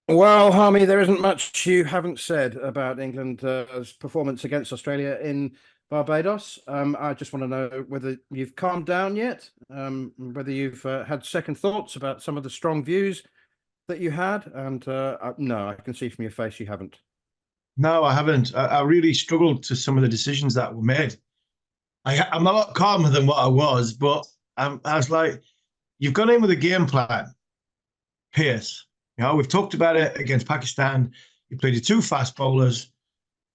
Well, Harmy, there isn't much you haven't said about England's performance against Australia in Barbados. I just want to know whether you've calmed down yet, whether you've had second thoughts about some of the strong views that you had. And no, I can see from your face you haven't. No, I haven't. I really struggled to some of the decisions that were made. I'm a lot calmer than what I was, but I was like, you've gone in with a game plan, pace. We've talked about it against Pakistan. You played your two fast bowlers,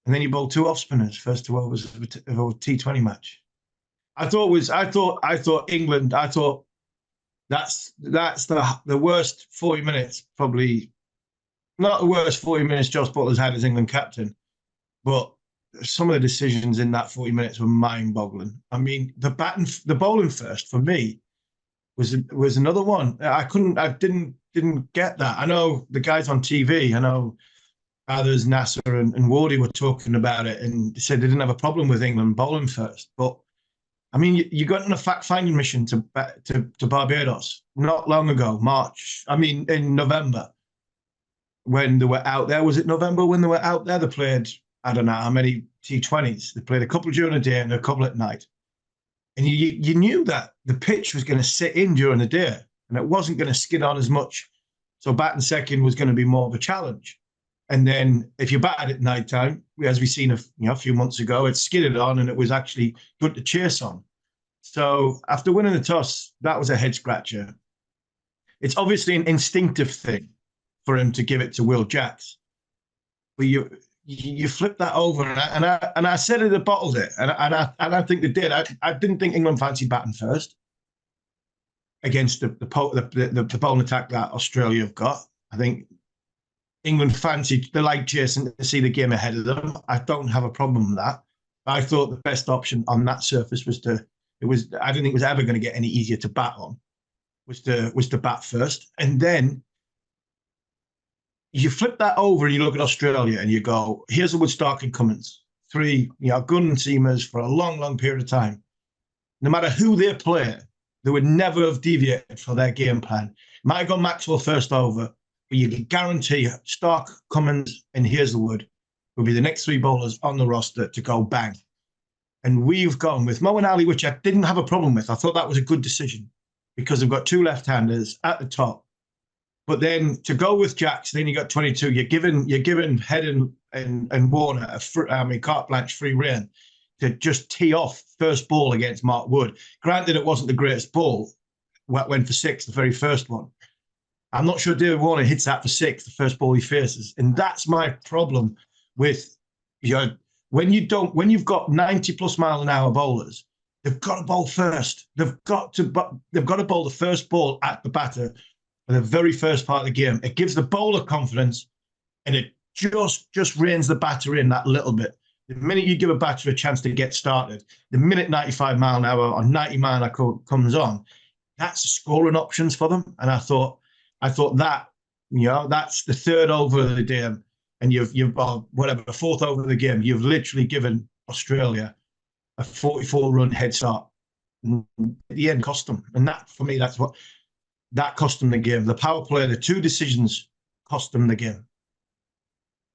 and then you bowled two off spinners, first two overs of a T20 match. I thought England. I thought that's the worst 40 minutes, probably not the worst 40 minutes Jos Buttler's had as England captain, but some of the decisions in that 40 minutes were mind-boggling. I mean, the bowling first for me was another one. I didn't get that. I know the guys on TV. I know others, Nasser and Wardy were talking about it, and they said they didn't have a problem with England bowling first. But I mean, you got on a fact-finding mission to Barbados not long ago, March. I mean, in November when they were out there. Was it November when they were out there? They played, I don't know how many T20s. They played a couple during the day and a couple at night. And you knew that the pitch was going to sit in during the day and it wasn't going to skid on as much. So batting second was going to be more of a challenge. And then if you batted at night time, as we've seen a few months ago, it skidded on and it was actually good to chase on. So after winning the toss, that was a head scratcher. It's obviously an instinctive thing for him to give it to Will Jacks, but you flip that over, and I said it, bottled it, and I think they did. I didn't think England fancied batting first against the bowling attack that Australia have got. I think England fancied, they like chasing to see the game ahead of them. I don't have a problem with that. I thought the best option on that surface was I didn't think it was ever going to get any easier to bat on, was to bat first. And then you flip that over and you look at Australia and you go, here's Wood, Stark and Cummins, three, gun seamers for a long, long period of time. No matter who they play, they would never have deviated from their game plan. Might have gone Maxwell first over, but you can guarantee Stark, Cummins, and Hazelwood will be the next three bowlers on the roster to go bang. And we've gone with Moeen Ali, which I didn't have a problem with. I thought that was a good decision because they've got two left-handers at the top. But then to go with Jacks, then you got 22. You're giving Head and Warner carte blanche, free rein to just tee off first ball against Mark Wood. Granted, it wasn't the greatest ball. Went for six, the very first one. I'm not sure David Warner hits that for six, the first ball he faces, and that's my problem with when you've got 90+ mph bowlers, they've got to bowl first. They've got to bowl the first ball at the batter for the very first part of the game. It gives the bowler confidence, and it just reins the batter in that little bit. The minute you give a batter a chance to get started, the minute 95 mph or 90 mph comes on, that's the scoring options for them. And I thought that, that's the third over of the game, and you've the fourth over of the game, you've literally given Australia a 44-run head start. At the end, cost them, and that for me, that cost them the game. The power play, the two decisions cost them the game.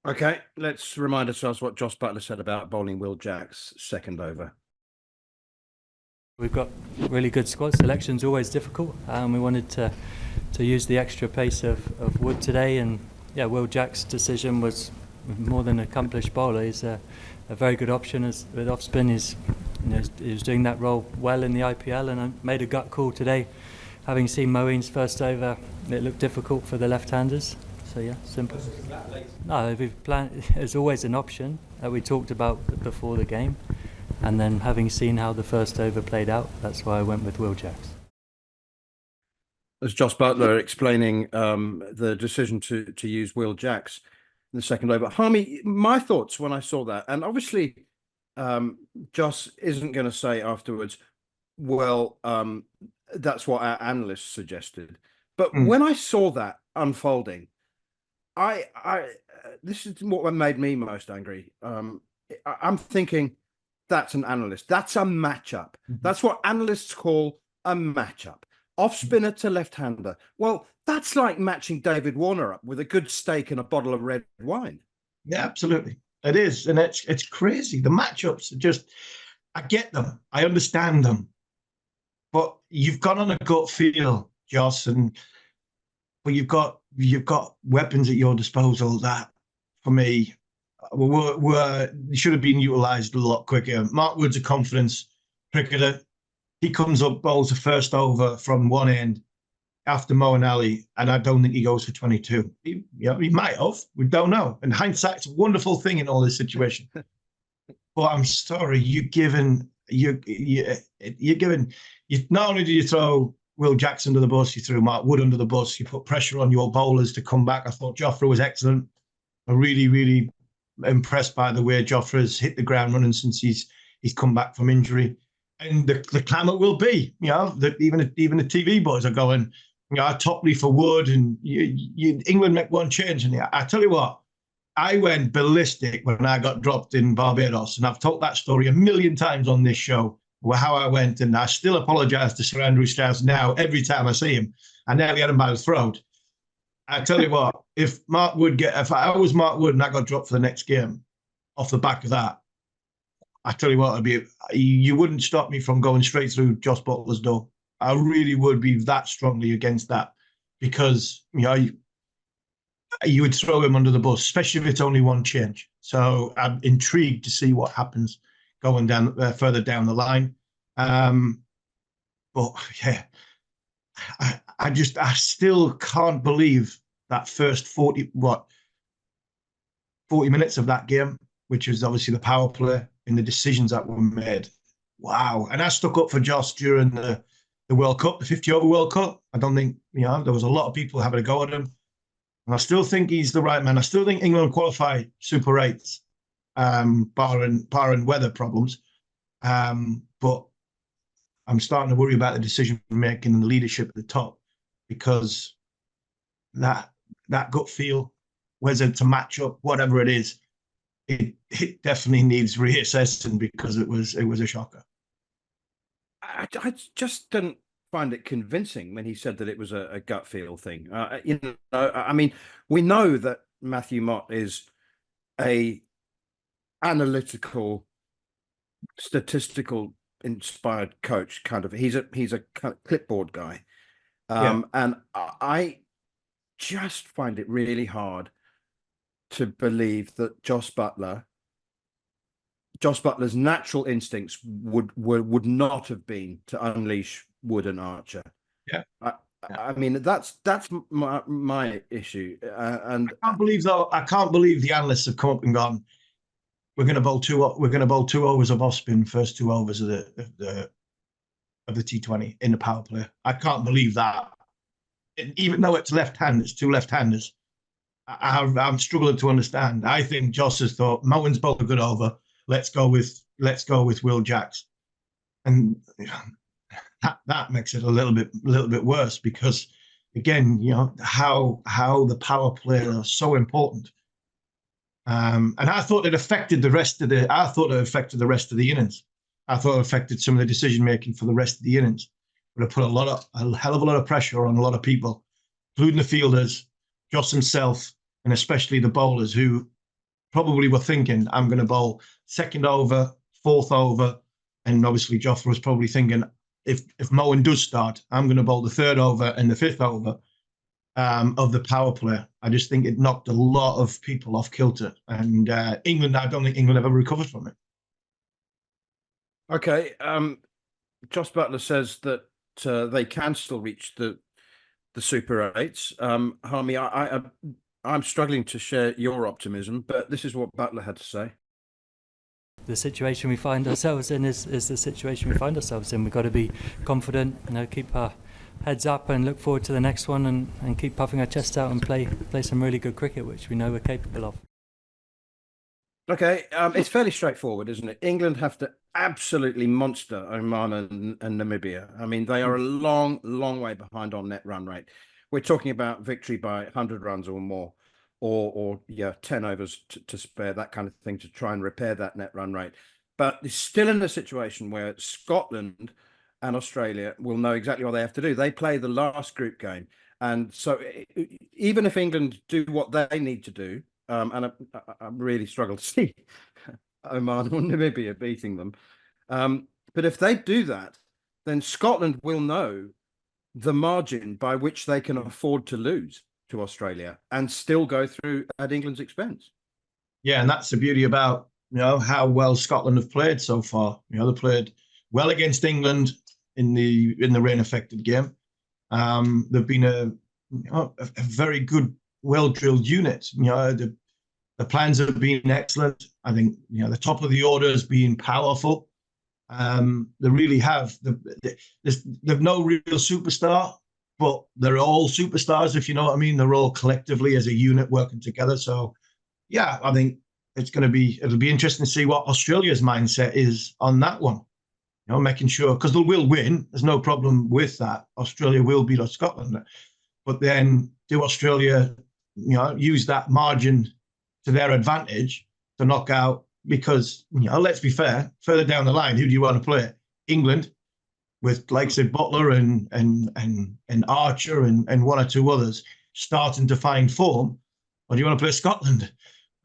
Okay, let's remind ourselves what Jos Buttler said about bowling Will Jacks second over. We've got really good squad. Selection's always difficult. We wanted to use the extra pace of Wood today, and yeah, Will Jacks' decision was more than an accomplished bowler. He's a very good option with off spin. He was doing that role well in the IPL, and I made a gut call today. Having seen Moeen's first over, it looked difficult for the left-handers. So yeah, simple. No, we've planned. There's always an option that we talked about before the game, and then having seen how the first over played out, that's why I went with Will Jacks. As Jos Buttler explaining the decision to use Will Jacks in the second over. Harmy, my thoughts when I saw that, and obviously Jos isn't going to say afterwards, well, that's what our analysts suggested. But when I saw that unfolding, this is what made me most angry. I'm thinking, that's an analyst. That's a matchup. That's what analysts call a matchup. off spinner to left-hander. Well, that's like matching David Warner up with a good steak and a bottle of red wine. Yeah, absolutely. It is. And it's crazy. The matchups are just, I get them. I understand them. But you've got on a gut feel, Jos, but you've got weapons at your disposal that, for me, should have been utilised a lot quicker. Mark Wood's a confidence cricketer. He comes up, bowls the first over from one end after Mo and Ali, and I don't think he goes for 22. He might have. We don't know. And hindsight's a wonderful thing in all this situation. But I'm sorry, you're not only do you throw Will Jackson under the bus, you threw Mark Wood under the bus, you put pressure on your bowlers to come back. I thought Jofra was excellent. I'm really, really impressed by the way Jofra's hit the ground running since he's come back from injury. And the clamour will be, that even the TV boys are going, Topley for Wood, and England make one change. And I tell you what, I went ballistic when I got dropped in Barbados, and I've told that story a million times on this show, how I went, and I still apologise to Sir Andrew Strauss now every time I see him. I nearly had him by the throat. I tell you what, if I was Mark Wood and I got dropped for the next game off the back of that, I tell you what, you wouldn't stop me from going straight through Jos Buttler's door. I really would be that strongly against that, because you would throw him under the bus, especially if it's only one change. So I'm intrigued to see what happens going down further down the line. But yeah, I still can't believe that first 40 minutes of that game, which was obviously the power play and the decisions that were made. Wow. And I stuck up for Jos during the World Cup, the 50-over World Cup. I don't think, there was a lot of people having a go at him. And I still think he's the right man. I still think England qualify Super 8s, barring weather problems. But I'm starting to worry about the decision making and the leadership at the top, because that gut feel, whether to match up, whatever it is, it definitely needs reassessing, because it was a shocker. I just didn't find it convincing when he said that it was a gut feel thing. I mean, we know that Matthew Mott is a analytical, statistical inspired coach. Kind of, he's a kind of clipboard guy, and I just find it really hard to believe that Jos Buttler's natural instincts would not have been to unleash Wood and Archer. Yeah. I mean, that's my issue. And I can't believe the analysts have come up and gone, we're going to bowl two overs of off spin, first 2 overs of the T20 in the power play. I can't believe that. Even though it's left-handers, 2 left-handers, I'm struggling to understand. I think Jos has thought, Mountain's bowled a good over. Let's go with Will Jacks, and that makes it a little bit worse, because again, how the power play are so important. And I thought it affected the rest of the innings. I thought it affected some of the decision making for the rest of the innings. But it put a hell of a lot of pressure on a lot of people, including the fielders, Jos himself, and especially the bowlers, who probably were thinking, I'm going to bowl second over, fourth over. And obviously Jofra was probably thinking, if Moen does start, I'm going to bowl the third over and the fifth over of the power play. I just think it knocked a lot of people off kilter. And England, I don't think England ever recovered from it. Okay. Jos Buttler says that they can still reach the Super 8s. Harmy, I'm struggling to share your optimism, but this is what Buttler had to say. The situation we find ourselves in is the situation we find ourselves in. We've got to be confident, keep our heads up and look forward to the next one, and keep puffing our chest out and play some really good cricket, which we know we're capable of. Okay, it's fairly straightforward, isn't it? England have to absolutely monster Oman and Namibia. I mean, they are a long, long way behind on net run rate. We're talking about victory by 100 runs or more, or 10 overs to spare, that kind of thing, to try and repair that net run rate. But it's still in a situation where Scotland and Australia will know exactly what they have to do. They play the last group game. And so even if England do what they need to do, and I really struggle to see Oman or Namibia beating them. But if they do that, then Scotland will know the margin by which they can afford to lose to Australia and still go through at England's expense. Yeah, and that's the beauty about, how well Scotland have played so far. They played well against England in the rain-affected game. They've been a very good, well-drilled unit. The plans have been excellent. I think the top of the order has been powerful. They really have. They've no real superstar, but they're all superstars, if you know what I mean. They're all collectively as a unit working together. So, yeah, I think it'll be interesting to see what Australia's mindset is on that one. Making sure, because they will win. There's no problem with that. Australia will beat Scotland, but then do Australia, use that margin to their advantage to knock out? Because let's be fair, further down the line, who do you want to play? England, with like say Buttler and Archer and one or two others starting to find form, or do you want to play Scotland?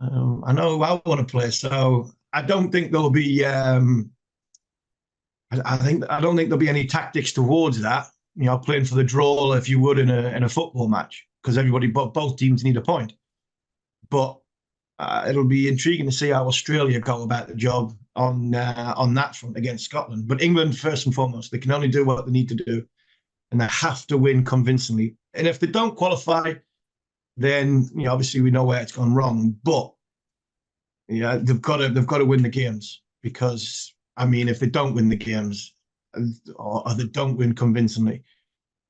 I know who I want to play, so I don't think there'll be. I don't think there'll be any tactics towards that. Playing for the draw, if you would, in a football match, because both teams need a point. But it'll be intriguing to see how Australia go about the job on that front against Scotland. But England, first and foremost, they can only do what they need to do, and they have to win convincingly. And if they don't qualify, then obviously we know where it's gone wrong. But they've got to win the games, because if they don't win the games or they don't win convincingly,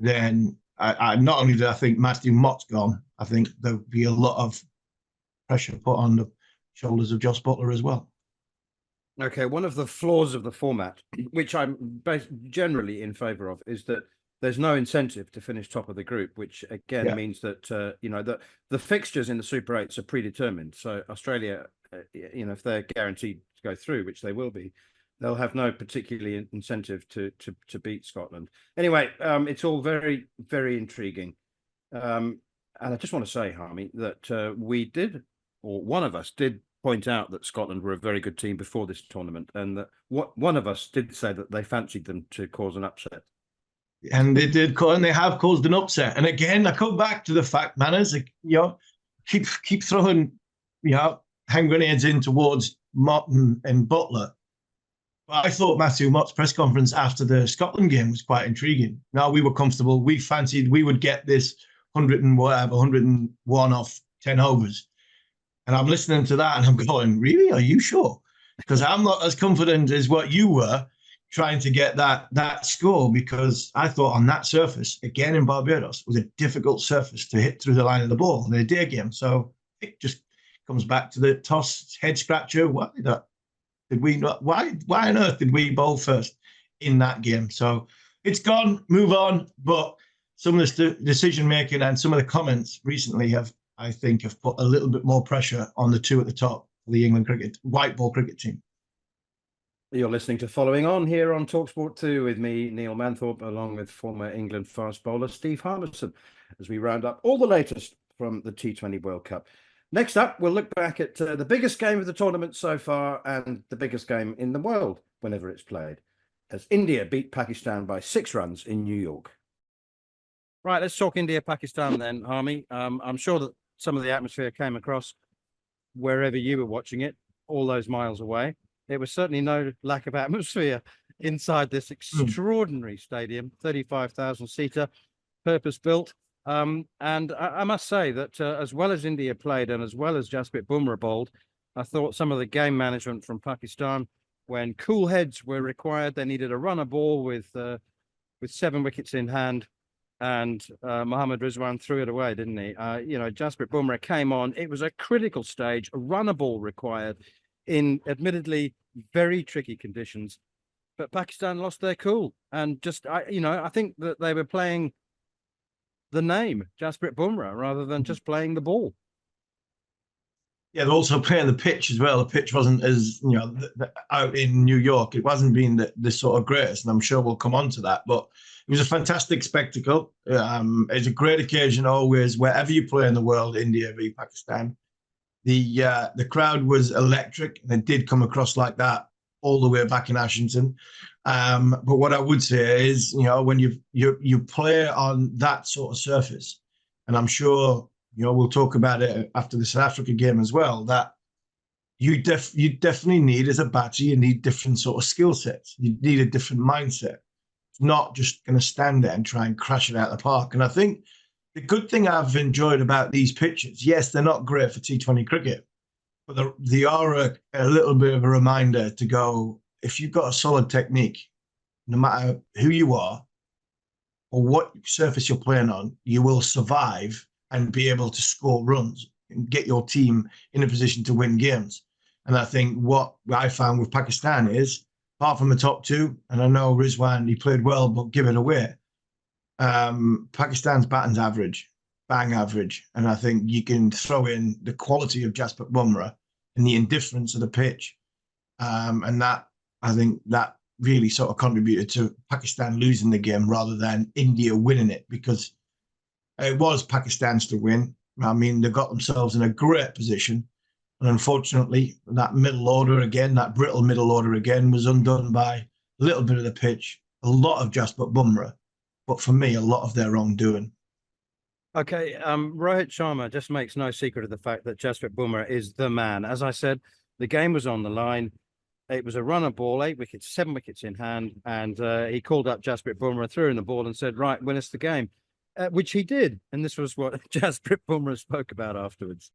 then I not only do I think Matthew Mott's gone, I think there'll be a lot of pressure put on the shoulders of Jos Buttler as well. Okay, one of the flaws of the format, which I'm generally in favour of, is that there's no incentive to finish top of the group, which again means that the fixtures in the Super 8s are predetermined. So Australia, if they're guaranteed to go through, which they will be, they'll have no particular incentive to beat Scotland. Anyway, it's all very, very intriguing. And I just want to say, Harmy, that we did, or one of us did, point out that Scotland were a very good team before this tournament, and that one of us did say that they fancied them to cause an upset. And they did, and they have caused an upset. And again, I come back to the fact, Manners, keep throwing, hand grenades in towards Mott and Buttler. But I thought Matthew Mott's press conference after the Scotland game was quite intriguing. Now, we were comfortable. We fancied we would get this 101 off 10 overs. And I'm listening to that and I'm going, really? Are you sure? Because I'm not as confident as what you were trying to get that score, because I thought on that surface, again in Barbados, was a difficult surface to hit through the line of the ball in a day game. So it just comes back to the toss head scratcher. Why did we not? Why on earth did we bowl first in that game? So it's gone, move on. But some of the decision making and some of the comments recently have put a little bit more pressure on the two at the top for the England white ball cricket team. You're listening to Following On here on talkSPORT 2 with me, Neil Manthorp, along with former England fast bowler Steve Harmison, as we round up all the latest from the T20 World Cup. Next up, we'll look back at the biggest game of the tournament so far and the biggest game in the world whenever it's played, as India beat Pakistan by 6 runs in New York. Right, let's talk India-Pakistan then, Harmy. I'm sure that some of the atmosphere came across wherever you were watching it, all those miles away. There was certainly no lack of atmosphere inside this extraordinary stadium, 35,000-seater, purpose-built. And I must say that as well as India played and as well as Jasprit Bumrah bowled, I thought some of the game management from Pakistan, when cool heads were required, they needed a runner ball with 7 wickets in hand, and Mohammad Rizwan threw it away, didn't he? Jasprit Bumrah came on. It was a critical stage, a runner ball required in admittedly very tricky conditions, but Pakistan lost their cool. And just, I think that they were playing the name Jasprit Bumrah rather than just playing the ball. Yeah, they're also playing the pitch as well. The pitch wasn't as, out in New York. It wasn't being the sort of greatest, and I'm sure we'll come on to that. But it was a fantastic spectacle. It's a great occasion always, wherever you play in the world, India v Pakistan. The crowd was electric, and it did come across like that all the way back in Ashington. But what I would say is, when you play on that sort of surface, and I'm sure we'll talk about it after the South Africa game as well, that you definitely need, as a batter, you need different sort of skill sets. You need a different mindset. It's not just going to stand there and try and crash it out of the park. And I think the good thing I've enjoyed about these pitches, yes, they're not great for T20 cricket, but they are a little bit of a reminder to go, if you've got a solid technique, no matter who you are or what surface you're playing on, you will survive and be able to score runs and get your team in a position to win games. And I think what I found with Pakistan is, apart from the top two, and I know Rizwan, he played well, but give it away. Pakistan's batting's average, bang average. And I think you can throw in the quality of Jasprit Bumrah and the indifference of the pitch. And that, I think that really sort of contributed to Pakistan losing the game rather than India winning it, because it was Pakistan's to win. I mean, they got themselves in a great position. And unfortunately, that middle order again, that brittle middle order again, was undone by a little bit of the pitch, a lot of Jasprit Bumrah, but for me, a lot of their wrongdoing. Okay, Rohit Sharma just makes no secret of the fact that Jasprit Bumrah is the man. As I said, the game was on the line. It was a runner ball, 8 wickets, 7 wickets in hand, and he called up Jasprit Bumrah, threw in the ball and said, right, win us the game, which he did. And this was what Jasprit Bumrah spoke about afterwards.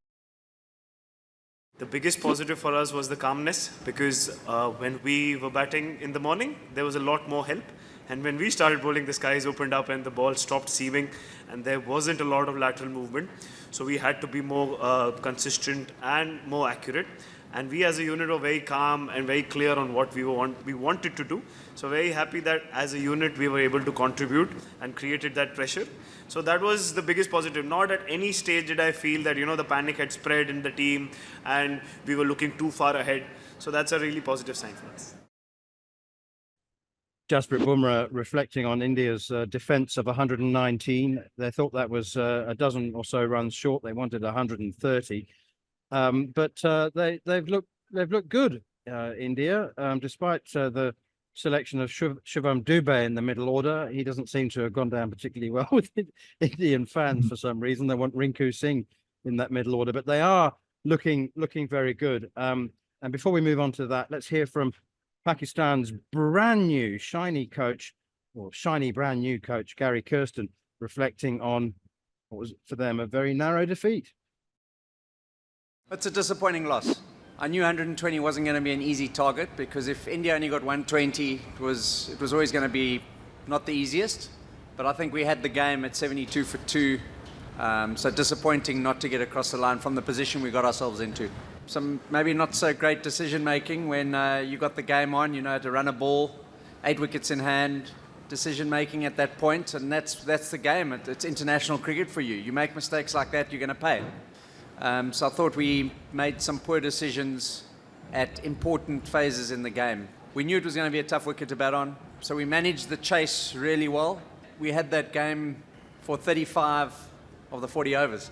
The biggest positive for us was the calmness, because when we were batting in the morning, there was a lot more help. And when we started bowling, the skies opened up and the ball stopped seaming, and there wasn't a lot of lateral movement. So we had to be more consistent and more accurate. And we as a unit were very calm and very clear on what we wanted to do. So very happy that as a unit we were able to contribute and created that pressure. So that was the biggest positive. Not at any stage did I feel that, the panic had spread in the team and we were looking too far ahead. So that's a really positive sign for us. Jasprit Bumrah reflecting on India's defence of 119. They thought that was a dozen or so runs short. They wanted 130. But they've looked good, India, despite the selection of Shivam Dubey in the middle order. He doesn't seem to have gone down particularly well with Indian fans for some reason. They want Rinku Singh in that middle order, but they are looking very good. And before we move on to that, let's hear from Pakistan's brand new shiny brand new coach, Gary Kirsten, reflecting on what was for them a very narrow defeat. It's a disappointing loss. I knew 120 wasn't going to be an easy target, because if India only got 120, it was always going to be not the easiest. But I think we had the game at 72 for 2. So disappointing not to get across the line from the position we got ourselves into. Some maybe not so great decision making when you got the game on, to run a ball, 8 wickets in hand, decision making at that point, and that's the game. It's international cricket for you. You make mistakes like that, you're going to pay. So I thought we made some poor decisions at important phases in the game. We knew it was going to be a tough wicket to bat on, so we managed the chase really well. We had that game for 35 of the 40 overs.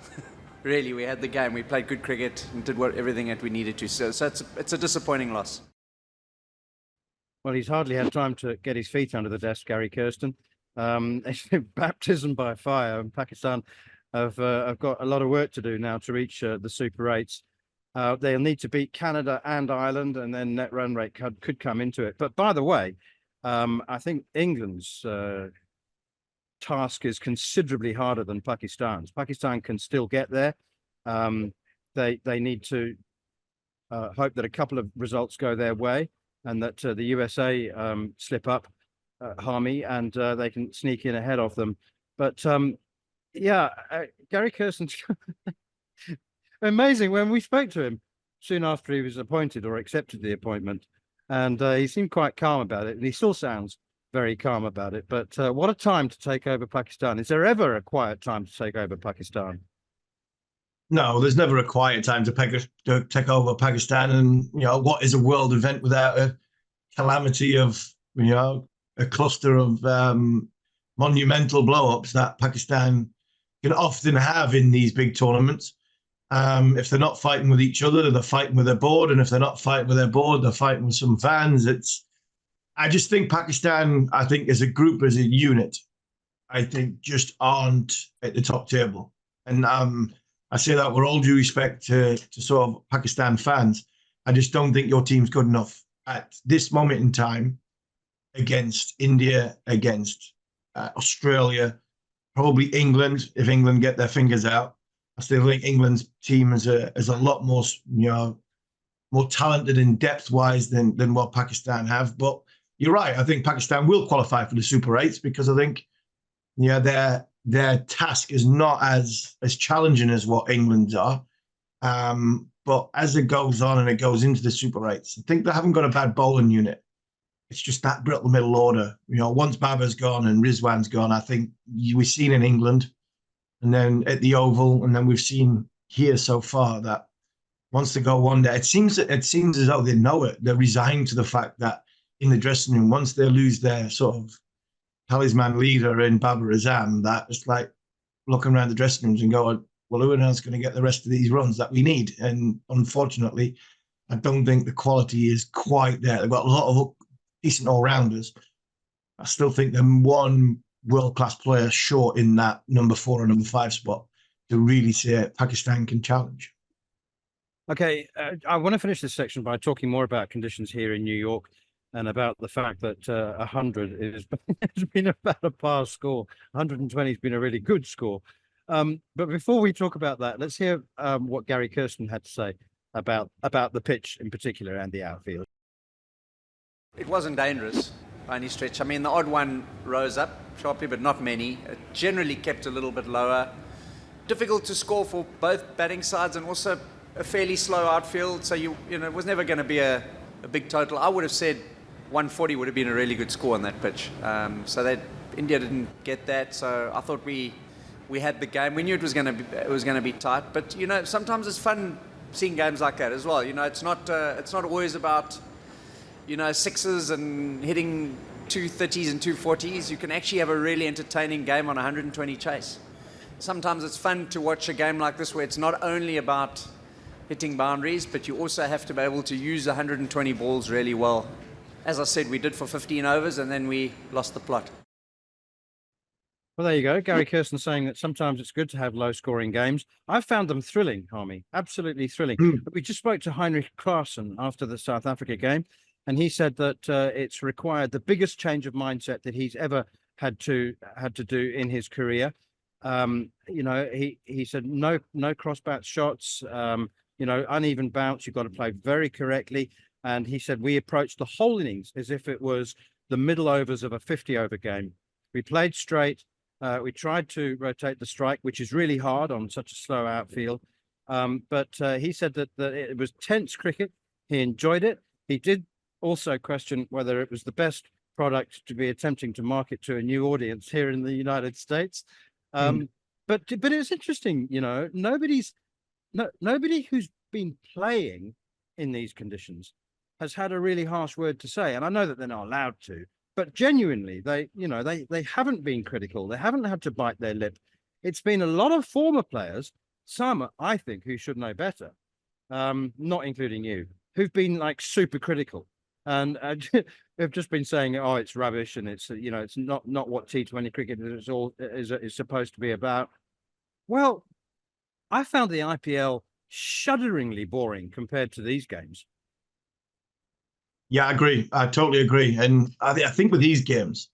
Really, we had the game. We played good cricket and did everything that we needed to. So it's a disappointing loss. Well, he's hardly had time to get his feet under the desk, Gary Kirsten. It's been baptism by fire, and Pakistan have got a lot of work to do now to reach the Super 8s. They'll need to beat Canada and Ireland, and then net run rate could come into it. But by the way, I think England's task is considerably harder than Pakistan's. Pakistan can still get there. They need to hope that a couple of results go their way, and that the USA slip up, Harmy, and they can sneak in ahead of them. But Gary Kirsten's amazing. When we spoke to him soon after he was appointed or accepted the appointment, and he seemed quite calm about it, and he still sounds very calm about it. But what a time to take over Pakistan. Is there ever a quiet time to take over Pakistan? No, there's never a quiet time to take over Pakistan. And, what is a world event without a calamity of, a cluster of monumental blow-ups that Pakistan can often have in these big tournaments. If they're not fighting with each other, they're fighting with their board. And if they're not fighting with their board, they're fighting with some fans. I just think Pakistan, as a group, as a unit, I think just aren't at the top table. And I say that with all due respect to sort of Pakistan fans. I just don't think your team's good enough at this moment in time against India, against Australia, probably England, if England get their fingers out. I still think England's team is a lot more, more talented in depth-wise than what Pakistan have. But you're right. I think Pakistan will qualify for the Super 8s because I think, their task is not as challenging as what England's are. But as it goes on and it goes into the Super 8s, I think they haven't got a bad bowling unit. It's just that brittle middle order. Once Babar's gone and Rizwan's gone, I think we've seen in England and then at the Oval, and then we've seen here so far that once they go one day, it seems as though they know it. They're resigned to the fact that in the dressing room, once they lose their sort of talisman leader in Babar Azam, that it's like looking around the dressing rooms and going, well, who else is going to get the rest of these runs that we need? And unfortunately, I don't think the quality is quite there. They've got a lot of decent all-rounders. I still think they're one world-class player short in that number 4 or number 5 spot to really say Pakistan can challenge. Okay, I want to finish this section by talking more about conditions here in New York and about the fact that 100 has been about a par score. 120 has been a really good score. But before we talk about that, let's hear what Gary Kirsten had to say about the pitch in particular and the outfield. It wasn't dangerous by any stretch. I mean, the odd one rose up sharply, but not many. It generally kept a little bit lower. Difficult to score for both batting sides and also a fairly slow outfield. So, it was never going to be a big total. I would have said 140 would have been a really good score on that pitch. So that India didn't get that. So I thought we had the game. We knew it was going to be tight. But sometimes it's fun seeing games like that as well. It's not always about sixes and hitting 230s and 240s. You can actually have a really entertaining game on 120 chase. Sometimes it's fun to watch a game like this where it's not only about hitting boundaries, but you also have to be able to use 120 balls really well. As I said, we did for 15 overs and then we lost the plot. Well, there you go. Gary Kirsten saying that sometimes it's good to have low-scoring games. I've found them thrilling, Harmy, absolutely thrilling. We just spoke to Heinrich Klaassen after the South Africa game, and he said that it's required the biggest change of mindset that he's ever had to do in his career. He said no cross-bat shots, uneven bounce. You've got to play very correctly. And he said we approached the whole innings as if it was the middle overs of a 50-over game. We played straight. We tried to rotate the strike, which is really hard on such a slow outfield. But he said that it was tense cricket. He enjoyed it. He did also question whether it was the best product to be attempting to market to a new audience here in the United States. But it's interesting, nobody who's been playing in these conditions has had a really harsh word to say. And I know that they're not allowed to, but genuinely, they haven't been critical. They haven't had to bite their lip. It's been a lot of former players, some, I think, who should know better, not including you, who've been like super critical and have just been saying, oh, it's rubbish and it's, it's not what T20 cricket is supposed to be about. Well, I found the IPL shudderingly boring compared to these games. Yeah, I agree. I totally agree. And I think with these games,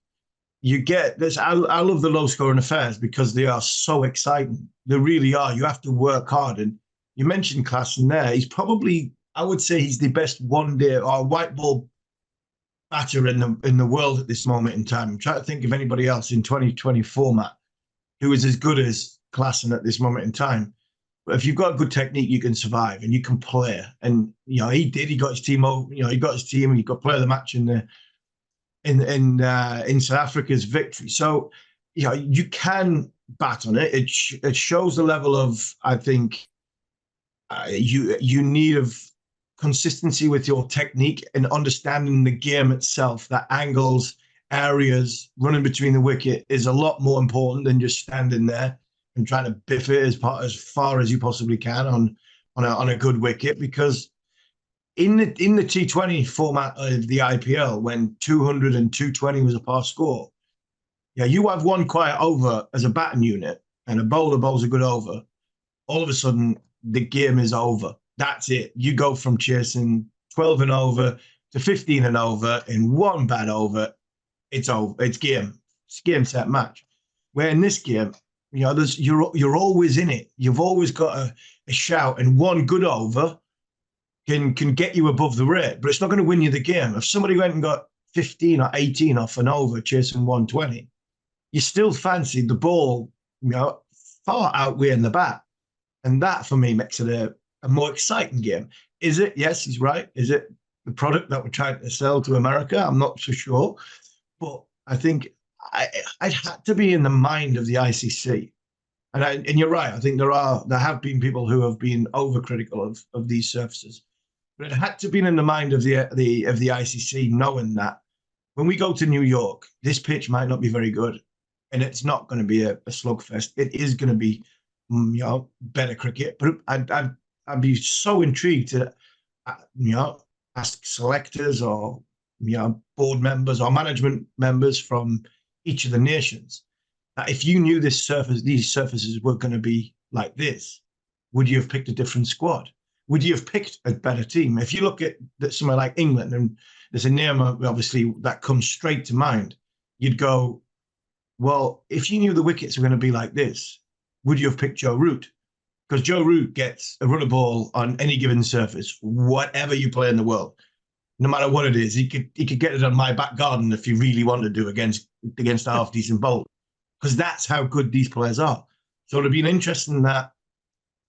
you get this. I love the low scoring affairs because they are so exciting. They really are. You have to work hard. And you mentioned Klaassen there. He's probably, I would say he's the best one-day or white ball batter in the world at this moment in time. I'm trying to think of anybody else in 2020 format who is as good as Klaassen at this moment in time. But if you've got a good technique, you can survive and you can play. And he did. He got his team over. He got his team. He got player of the match in South Africa's victory. So you can bat on it. It shows the level of, I think, you need of consistency with your technique and understanding the game itself. That angles, areas, running between the wicket is a lot more important than just standing there and trying to biff it as far as you possibly can on a good wicket. Because in the T20 format of the IPL, when 200 and 220 was a par score, yeah, you have one quiet over as a batting unit and a bowler bowls a good over, all of a sudden the game is over. That's it. You go from chasing 12 and over to 15 and over in one bad over. It's over. It's game. It's game, set, match. Where in this game, you know, you're always in it. You've always got a shout, and one good over can get you above the rate, but it's not going to win you the game. If somebody went and got 15 or 18 off an over chasing 120, you still fancied the ball, you know, far outweighing the bat. And that, for me, makes it a more exciting game. Is it? Yes, he's right. Is it the product that we're trying to sell to America? I'm not so sure. But I think I'd had to be in the mind of the ICC. And you're right. I think there have been people who have been overcritical of these surfaces. But it had to be in the mind of the ICC, knowing that when we go to New York, this pitch might not be very good. And it's not going to be a slugfest. It is going to be, you know, better cricket. But I'd be so intrigued to, you know, ask selectors or, you know, board members or management members from each of the nations that if you knew these surfaces were going to be like this, would you have picked a different squad? Would you have picked a better team? If you look at somewhere like England, and there's a name obviously that comes straight to mind, you'd go, well, if you knew the wickets were going to be like this, would you have picked Joe Root? Because Joe Root gets a run of ball on any given surface, whatever you play in the world, no matter what it is. He could get it on my back garden if he really wanted to against a half decent bowl, because that's how good these players are. So it'd be interesting that,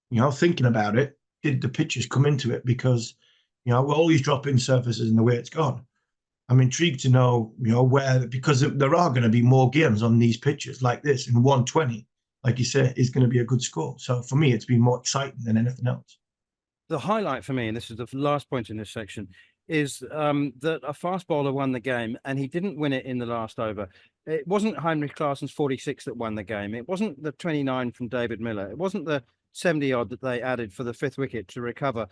you know, thinking about it, did the pitches come into it? Because, you know, with all these drop-in surfaces and the way it's gone, I'm intrigued to know, you know, because there are going to be more games on these pitches like this, and 120, like you said, is going to be a good score. So for me, it's been more exciting than anything else. The highlight for me, and this is the last point in this section, is that a fast bowler won the game, and he didn't win it in the last over. It wasn't Heinrich Klaasen's 46 that won the game. It wasn't the 29 from David Miller. It wasn't the 70-odd that they added for the fifth wicket to recover.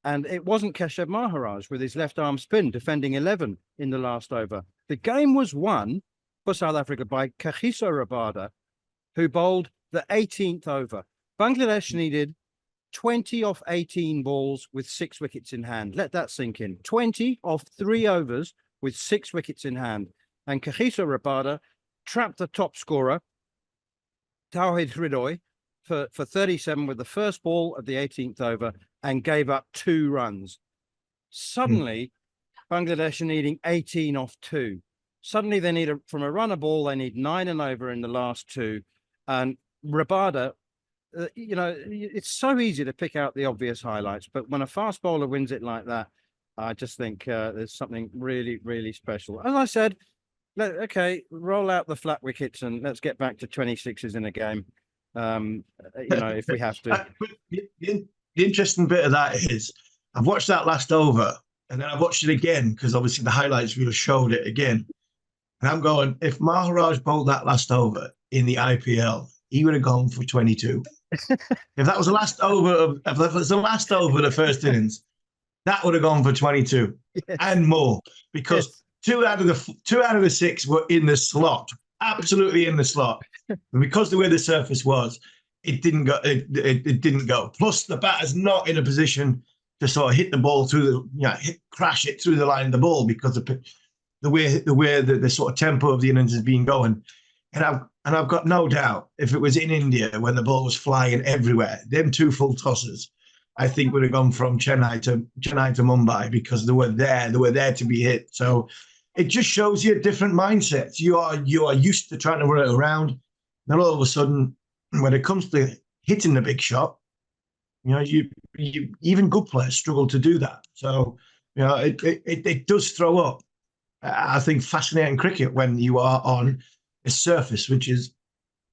And it wasn't Keshav Maharaj with his left arm spin defending 11 in the last over. The game was won for South Africa by Kagiso Rabada, who bowled the 18th over. Bangladesh needed 20 off 18 balls with 6 wickets in hand. Let that sink in. 20 off 3 overs with 6 wickets in hand. And Kagiso Rabada trapped the top scorer, Tawhid Hridoy, for 37 with the first ball of the 18th over, and gave up 2 runs. Suddenly, Bangladesh are needing 18 off 2. Suddenly, they need from a runner ball, they need 9 and over in the last 2. And Rabada, you know, it's so easy to pick out the obvious highlights, but when a fast bowler wins it like that, I just think there's something really, really special. As I said, okay, roll out the flat wickets and let's get back to 26s in a game. You know, if we have to. The interesting bit of that is I've watched that last over, and then I've watched it again because obviously the highlights really showed it again. And I'm going, if Maharaj bowled that last over in the IPL, he would have gone for 22. If that was the last over if that was the last over of the first innings, that would have gone for 22 and more, because 2 out of the 6 were in the slot, absolutely in the slot. And because the way the surface was, it didn't go. It didn't go. Plus, the batter's not in a position to sort of hit the ball through crash it through the line of the ball, because the way the sort of tempo of the innings has been going. And I've got no doubt, if it was in India when the ball was flying everywhere, them 2 full tosses, I think would have gone from Chennai to Mumbai, because they were there to be hit. So it just shows you different mindsets. You are used to trying to run it around. Then all of a sudden, when it comes to hitting the big shot, you know, you even good players struggle to do that. So, you know, it does throw up, I think, fascinating cricket when you are on a surface which is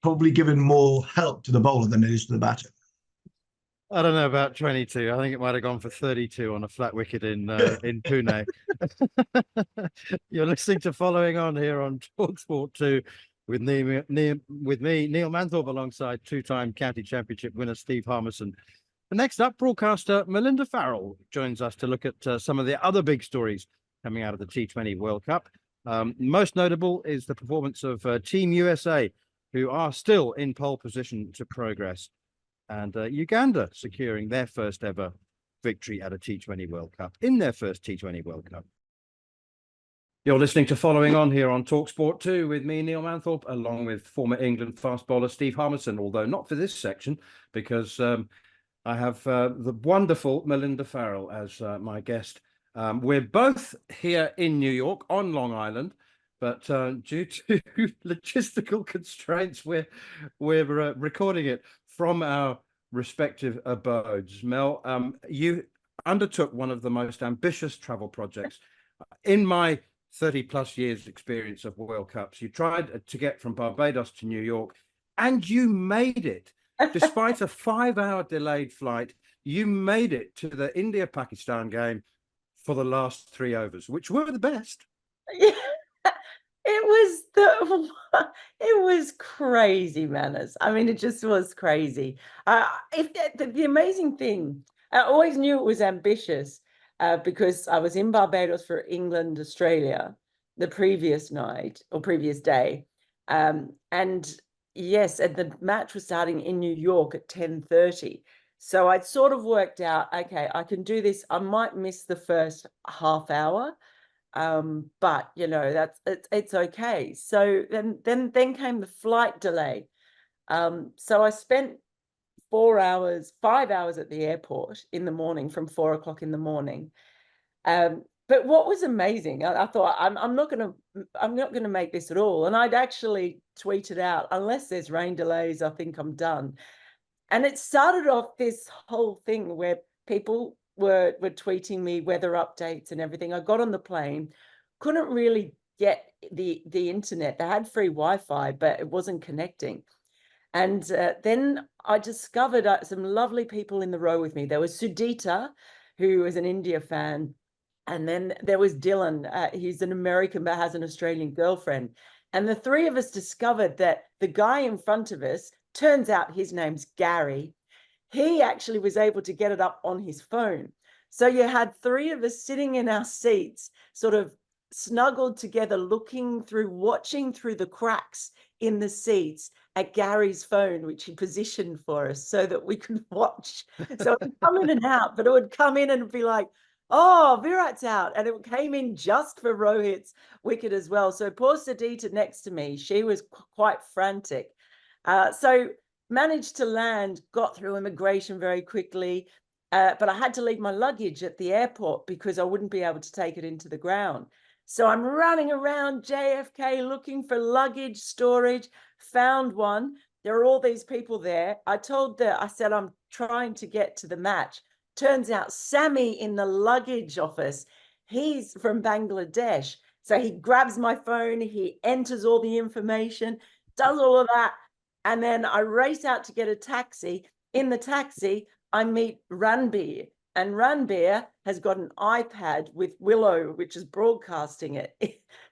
probably giving more help to the bowler than it is to the batter. I don't know about 22. I think it might have gone for 32 on a flat wicket in Pune. You're listening to Following On here on talkSPORT 2 with me, Neil Manthorp, alongside two-time county championship winner Steve Harmison. The next up, broadcaster Melinda Farrell joins us to look at some of the other big stories coming out of the T20 World Cup. Most notable is the performance of Team USA, who are still in pole position to progress, and Uganda securing their first ever victory at a T20 World Cup in their first T20 World Cup. You're listening to Following On here on talkSPORT 2 with me, Neil Manthorp, along with former England fast bowler Steve Harmison, although not for this section, because I have the wonderful Melinda Farrell as my guest. We're both here in New York on Long Island, but due to logistical constraints, we're recording it from our respective abodes. Mel, you undertook one of the most ambitious travel projects in my 30 plus years experience of World Cups. You tried to get from Barbados to New York, and you made it. Despite a 5-hour delayed flight, you made it to the India-Pakistan game for the last 3 overs, which were the best. Yeah, it was crazy, Manners. I mean, it just was crazy. The amazing thing, I always knew it was ambitious because I was in Barbados for England, Australia the previous night or previous day, and yes, and the match was starting in New York at 10:30. So I'd sort of worked out, okay, I can do this. I might miss the first half hour, but you know, it's okay. So then came the flight delay. So I spent 5 hours at the airport in the morning from 4 o'clock in the morning. But what was amazing, I thought I'm not gonna make this at all. And I'd actually tweeted out, unless there's rain delays, I think I'm done. And it started off this whole thing where people were tweeting me weather updates and everything. I got on the plane, couldn't really get the internet. They had free Wi-Fi, but it wasn't connecting. And then I discovered some lovely people in the row with me. There was Sudita, who is an India fan. And then there was Dylan. He's an American but has an Australian girlfriend. And the three of us discovered that the guy in front of us, turns out his name's Gary. He actually was able to get it up on his phone. So you had three of us sitting in our seats, sort of snuggled together, watching through the cracks in the seats at Gary's phone, which he positioned for us so that we could watch. So it would come in and out, but it would come in and be like, oh, Virat's out. And it came in just for Rohit's wicket as well. So poor Sudita next to me, she was quite frantic. So managed to land, got through immigration very quickly. But I had to leave my luggage at the airport because I wouldn't be able to take it into the ground. So I'm running around JFK looking for luggage storage, found one. There are all these people there. I said, I'm trying to get to the match. Turns out Sammy in the luggage office, he's from Bangladesh. So he grabs my phone, he enters all the information, does all of that. And then I race out to get a taxi. In the taxi, I meet Ranbir. And Ranbir has got an iPad with Willow, which is broadcasting it.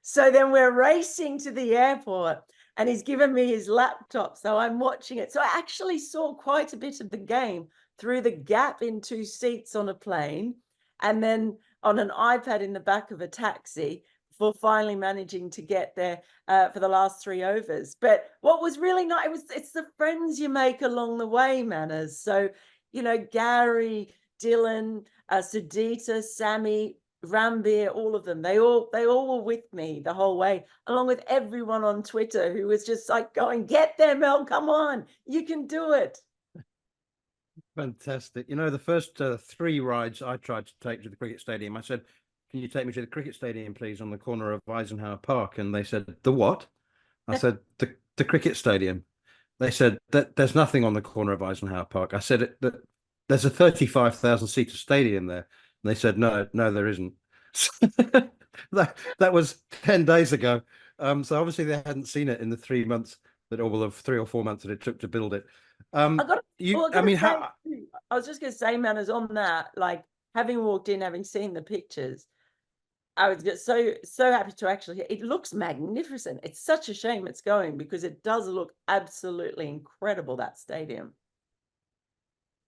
So then we're racing to the airport and he's given me his laptop. So I'm watching it. So I actually saw quite a bit of the game through the gap in 2 seats on a plane, and then on an iPad in the back of a taxi before finally managing to get there for the last 3 overs. But what was really nice, it's the friends you make along the way, Manners. So, you know, Gary, Dylan, Sudita, Sammy, Ranbir, all of them, they all were with me the whole way, along with everyone on Twitter who was just like going, get there, Mel, come on, you can do it. Fantastic. You know, the first 3 rides I tried to take to the cricket stadium, I said, can you take me to the cricket stadium, please, on the corner of Eisenhower Park? And they said, the what? I said, the cricket stadium. They said, there's nothing on the corner of Eisenhower Park. I said, there's a 35,000 seater stadium there. And they said, no, there isn't. that was 10 days ago. So obviously they hadn't seen it in the 3 months or 3 or 4 months that it took to build it. I got. Well, I mean, I was just going to say, Manners, on that, like having walked in, having seen the pictures, I was just so happy to actually. It looks magnificent. It's such a shame it's going because it does look absolutely incredible, that stadium.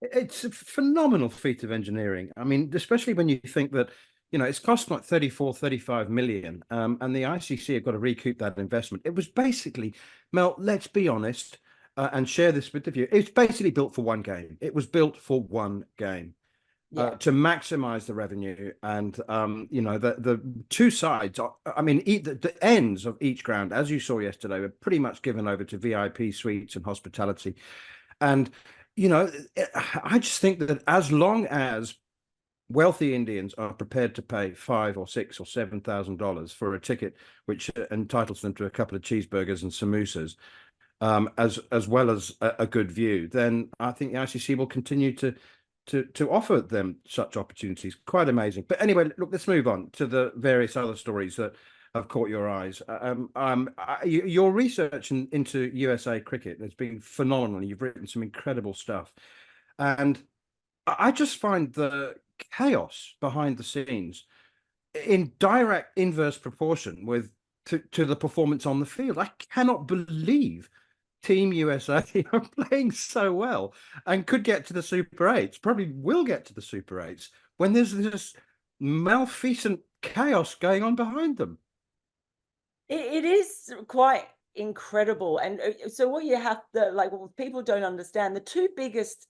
it's a phenomenal feat of engineering. I mean, especially when you think that, it's cost like 35 million, and the ICC have got to recoup that investment. It was basically, Mel, let's be honest, and share this with the view. It's basically built for one game. It was built for one game. To maximize the revenue, and the two sides I mean, the ends of each ground, as you saw yesterday, were pretty much given over to VIP suites and hospitality. And I just think that as long as wealthy Indians are prepared to pay $5,000 or $6,000 or $7,000 for a ticket which entitles them to a couple of cheeseburgers and samosas, as well as a good view, then I think the ICC will continue to offer them such opportunities. Quite amazing. But anyway, look, let's move on to the various other stories that have caught your eyes. Your research into USA cricket has been phenomenal. You've written some incredible stuff. And I just find the chaos behind the scenes in direct inverse proportion to the performance on the field. I cannot believe Team USA are playing so well and could get to the Super 8s, probably will get to the Super 8s, when there's this malfeasant chaos going on behind them. It is quite incredible. And so what you have to, like, what people don't understand, the two biggest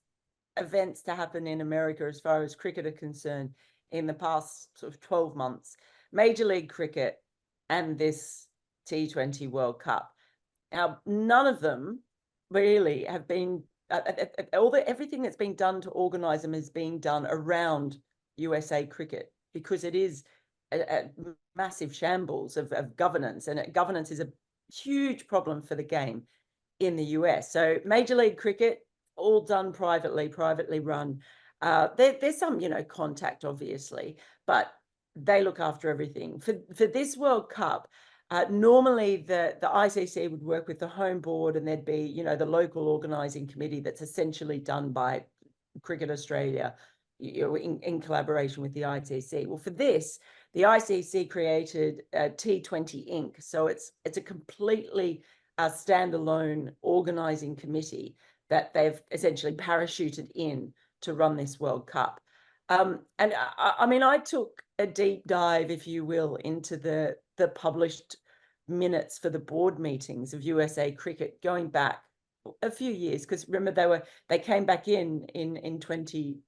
events to happen in America as far as cricket are concerned in the past sort of 12 months, Major League Cricket and this T20 World Cup. Now, none of them really have been, everything that's been done to organise them is being done around USA cricket, because it is a massive shambles of governance, and governance is a huge problem for the game in the US. So Major League Cricket, all done privately run. There's some, contact, obviously, but they look after everything. For this World Cup, normally the ICC would work with the home board, and there'd be, the local organising committee that's essentially done by Cricket Australia, in collaboration with the ICC. Well, for this, the ICC created T20 Inc. So it's a completely standalone organising committee that they've essentially parachuted in to run this World Cup. And I mean, I took a deep dive, if you will, into the published minutes for the board meetings of USA Cricket going back a few years, because remember they came back in 2019.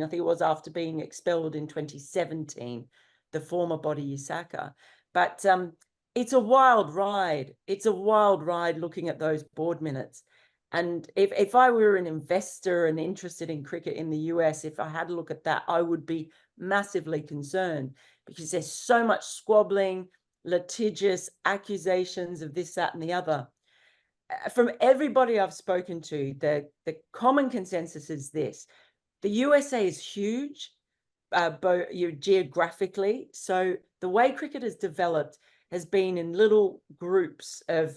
I think it was after being expelled in 2017, the former body USACA. But it's a wild ride. It's a wild ride looking at those board minutes. And if I were an investor and interested in cricket in the US, if I had a look at that, I would be massively concerned, because there's so much squabbling, litigious accusations of this, that, and the other. From everybody I've spoken to, the common consensus is this: the USA is huge, geographically. So the way cricket has developed has been in little groups of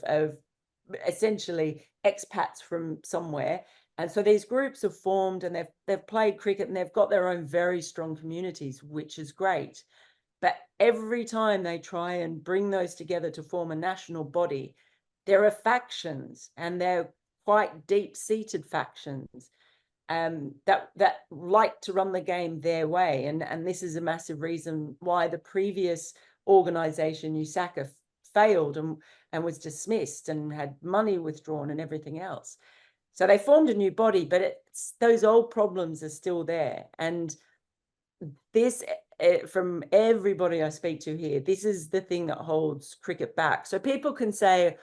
essentially expats from somewhere. And so these groups have formed, and they've played cricket, and they've got their own very strong communities, which is great. But every time they try and bring those together to form a national body, there are factions, and they're quite deep-seated factions that like to run the game their way. And this is a massive reason why the previous organization, USACA, failed and was dismissed and had money withdrawn and everything else. So they formed a new body, but those old problems are still there. And this, from everybody I speak to here, this is the thing that holds cricket back. So people can say,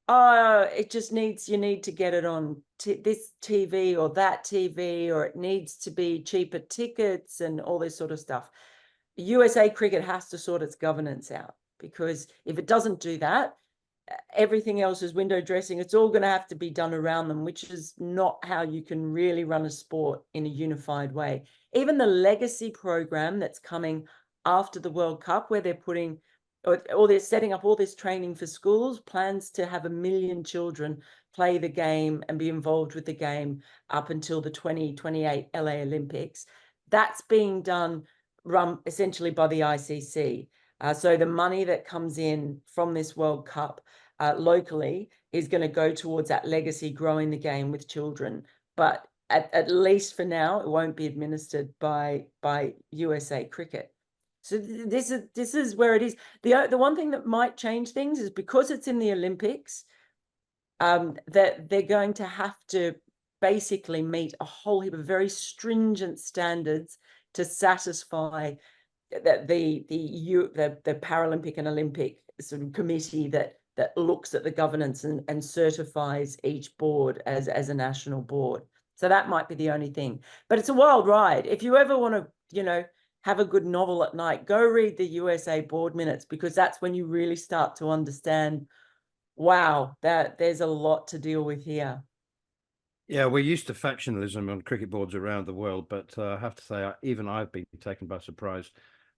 oh, it just you need to get it on this TV or that TV, or it needs to be cheaper tickets and all this sort of stuff. USA Cricket has to sort its governance out, because if it doesn't do that, everything else is window dressing. It's all going to have to be done around them, which is not how you can really run a sport in a unified way. Even the legacy program that's coming after the World Cup, where they're putting, or they're setting up all this training for schools, plans to have 1 million children play the game and be involved with the game up until the 2028 LA Olympics. That's being run essentially by the ICC. So the money that comes in from this World Cup locally is going to go towards that legacy, growing the game with children. But at least for now, it won't be administered by USA Cricket. So this is where it is. The one thing that might change things is because it's in the Olympics, that they're going to have to basically meet a whole heap of very stringent standards to satisfy that the Paralympic and Olympic sort of committee that looks at the governance and certifies each board as a national board. So that might be the only thing. But it's a wild ride. If you ever want to, have a good novel at night, go read the USA board minutes, because that's when you really start to understand, wow, that there's a lot to deal with here. Yeah, we're used to factionalism on cricket boards around the world, but I have to say, even I've been taken by surprise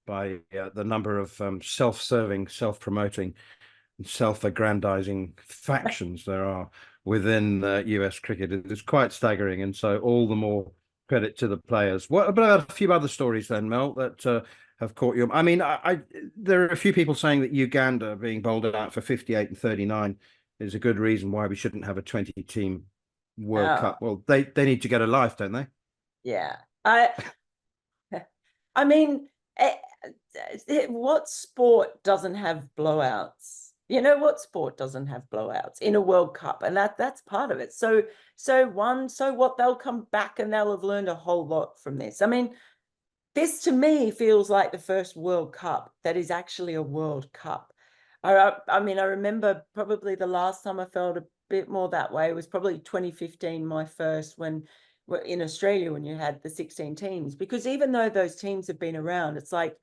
by the number of self-serving, self-promoting, and self-aggrandizing factions there are within US cricket. It's quite staggering, and so all the more credit to the players. What about a few other stories then, Mel, that have caught you? I mean, there are a few people saying that Uganda being bowled out for 58 and 39 is a good reason why we shouldn't have a 20-team World Cup. Well, they need to get a life, don't they? Yeah. I mean, what sport doesn't have blowouts? What sport doesn't have blowouts in a World Cup? And that's part of it. So what, they'll come back and they'll have learned a whole lot from this. I mean, this to me feels like the first World Cup that is actually a World Cup. I mean, I remember probably the last time I felt a bit more that way was probably 2015, my first, when in Australia, when you had the 16 teams, because even though those teams have been around, it's like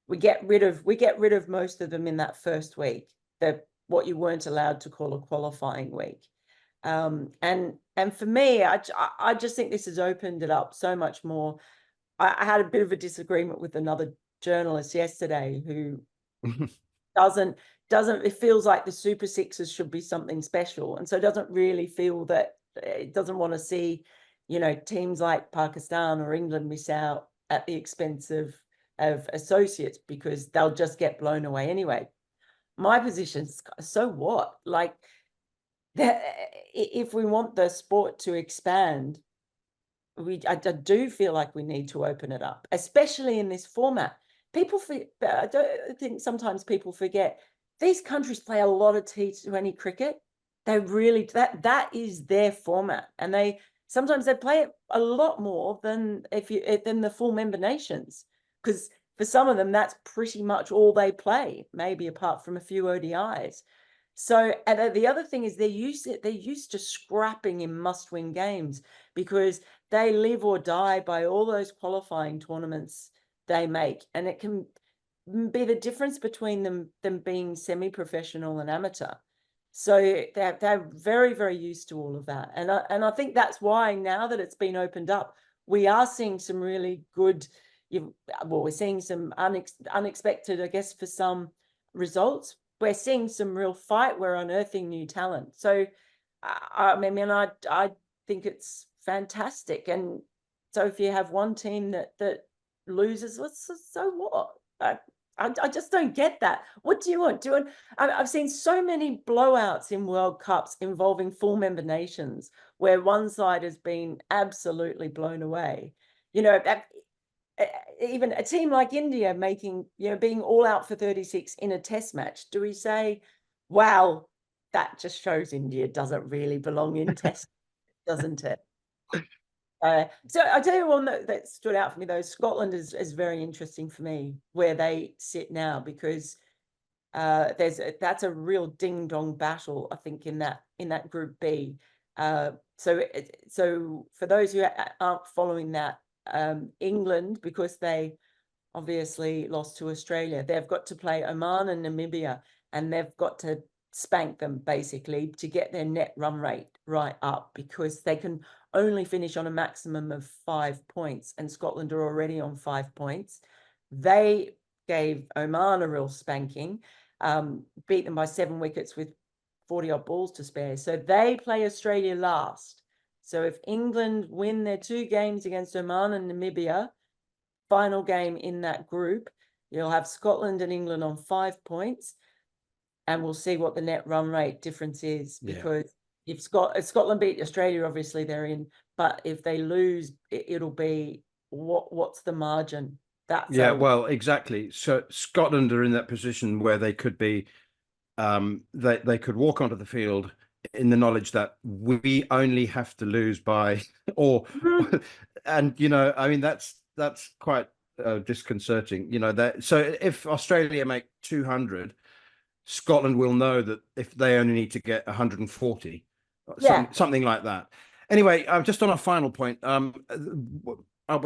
we get rid of most of them in that first week, what you weren't allowed to call a qualifying week. And for me, I just think this has opened it up so much more. I had a bit of a disagreement with another journalist yesterday who doesn't it feels like the Super Sixes should be something special, and so doesn't really feel that it doesn't want to see teams like Pakistan or England miss out at the expense of associates, because they'll just get blown away anyway. My position's, so what? Like, if we want the sport to expand, I do feel like we need to open it up, especially in this format. I don't think sometimes people forget these countries play a lot of T20 cricket. They really, that is their format, and sometimes they play it a lot more than than the full member nations, because for some of them that's pretty much all they play, maybe apart from a few ODIs. So, and the other thing is they're used to scrapping in must-win games, because they live or die by all those qualifying tournaments they make, and it can be the difference between them being semi-professional and amateur. So they're very, very used to all of that, and I think that's why now that it's been opened up, we are seeing some really good. We're seeing some unexpected, I guess, for some results. We're seeing some real fight. We're unearthing new talent. So, I mean, I think it's fantastic. And so, if you have one team that loses, so what? I just don't get that. What do you want? I've seen so many blowouts in World Cups involving full member nations where one side has been absolutely blown away. Even a team like India being all out for 36 in a test match. Do we say, wow, that just shows India doesn't really belong in test, doesn't it? So I tell you one that stood out for me, though. Scotland is very interesting for me, where they sit now, because that's a real ding dong battle, I think, in that Group B. So for those who aren't following that, England, because they obviously lost to Australia, they've got to play Oman and Namibia, and they've got to spank them basically to get their net run rate right up, because they can only finish on a maximum of 5 points, and Scotland are already on 5 points. They gave Oman a real spanking, beat them by 7 wickets with 40 odd balls to spare. So they play Australia last. So if England win their 2 games against Oman and Namibia, final game in that group, you'll have Scotland and England on 5 points, and we'll see what the net run rate difference is. Because if Scotland beat Australia, obviously they're in, but if they lose, it'll be what's the margin? That's well, exactly. So Scotland are in that position where they could be, they could walk onto the field in the knowledge that we only have to lose by, and I mean that's quite disconcerting. That so if Australia make 200, Scotland will know that if they only need to get 140, something like that. Anyway, just on a final point, I